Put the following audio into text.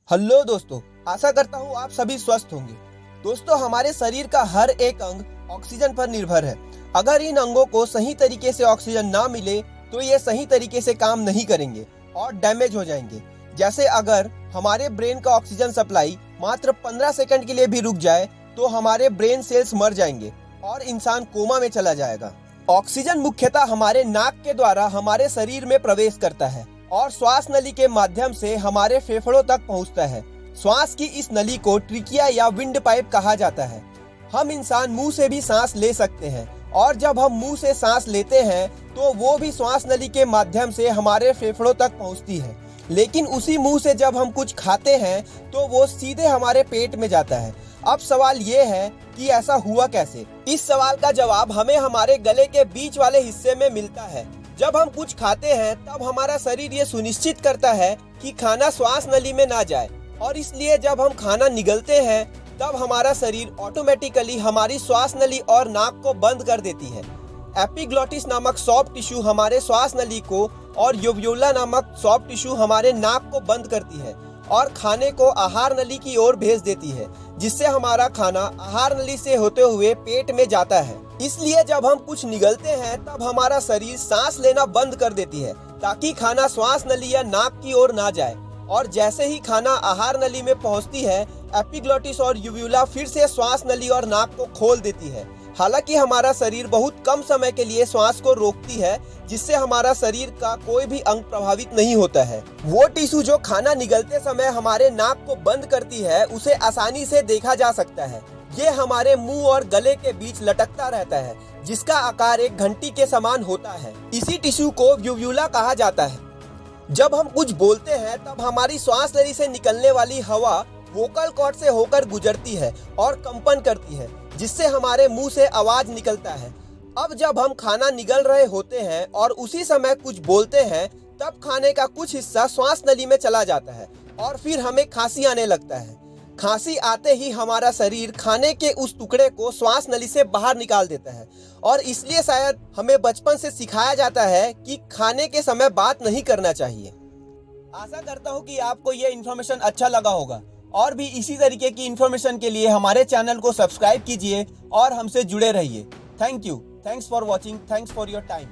Hello दोस्तों, आशा करता हूँ आप सभी स्वस्थ होंगे। दोस्तों, हमारे शरीर का हर एक अंग ऑक्सीजन पर निर्भर है। अगर इन अंगों को सही तरीके से ऑक्सीजन ना मिले तो ये सही तरीके से काम नहीं करेंगे और डैमेज हो जाएंगे। जैसे अगर हमारे ब्रेन का ऑक्सीजन सप्लाई मात्र 15 सेकंड के लिए भी रुक जाए तो हमारे ब्रेन सेल्स मर जाएंगे और इंसान कोमा में चला जाएगा। ऑक्सीजन मुख्यतः हमारे नाक के द्वारा हमारे शरीर में प्रवेश करता है और श्वास नली के माध्यम से हमारे फेफड़ों तक पहुंचता है। श्वास की इस नली को ट्रिकिया या विंड पाइप कहा जाता है। हम इंसान मुंह से भी सांस ले सकते हैं और जब हम मुंह से सांस लेते हैं तो वो भी श्वास नली के माध्यम से हमारे फेफड़ों तक पहुंचती है। लेकिन उसी मुंह से जब हम कुछ खाते हैं तो वो सीधे हमारे पेट में जाता है। अब सवाल ये है कि ऐसा हुआ कैसे? इस सवाल का जवाब हमें हमारे गले के बीच वाले हिस्से में मिलता है। जब हम कुछ खाते हैं तब हमारा शरीर ये सुनिश्चित करता है कि खाना श्वास नली में ना जाए और इसलिए जब हम खाना निगलते हैं तब हमारा शरीर ऑटोमेटिकली हमारी श्वास नली और नाक को बंद कर देती है। एपिग्लॉटिस नामक सॉफ्ट टिश्यू हमारे श्वास नली को और यूवुला नामक सॉफ्ट टिश्यू हमारे नाक को बंद करती है और खाने को आहार नली की ओर भेज देती है, जिससे हमारा खाना आहार नली से होते हुए पेट में जाता है। इसलिए जब हम कुछ निगलते हैं तब हमारा शरीर सांस लेना बंद कर देती है ताकि खाना श्वास नली या नाक की ओर ना जाए। और जैसे ही खाना आहार नली में पहुंचती है, एपिग्लॉटिस और यूवुला फिर से श्वास नली और नाक को खोल देती है। हालांकि हमारा शरीर बहुत कम समय के लिए श्वास को रोकती है, जिससे हमारा शरीर का कोई भी अंग प्रभावित नहीं होता है। वो टिश्यू जो खाना निगलते समय हमारे नाक को बंद करती है, उसे आसानी से देखा जा सकता है। ये हमारे मुंह और गले के बीच लटकता रहता है, जिसका आकार एक घंटी के समान होता है। इसी टिश्यू को यूवुला कहा जाता है। जब हम कुछ बोलते हैं तब हमारी श्वास नली से निकलने वाली हवा वोकल कॉर्ड से होकर गुजरती है और कंपन करती है, जिससे हमारे मुंह से आवाज निकलता है। अब जब हम खाना निगल रहे होते हैं और उसी समय कुछ बोलते हैं तब खाने का कुछ हिस्सा श्वास नली में चला जाता है और फिर हमें खांसी आने लगता है। खांसी आते ही हमारा शरीर खाने के उस टुकड़े को श्वास नली से बाहर निकाल देता है और इसलिए शायद हमें बचपन से सिखाया जाता है कि खाने के समय बात नहीं करना चाहिए। आशा करता हूँ कि आपको ये इन्फॉर्मेशन अच्छा लगा होगा और भी इसी तरीके की इन्फॉर्मेशन के लिए हमारे चैनल को सब्सक्राइब कीजिए और हमसे जुड़े रहिए। Thank you, thanks for watching, thanks for your time.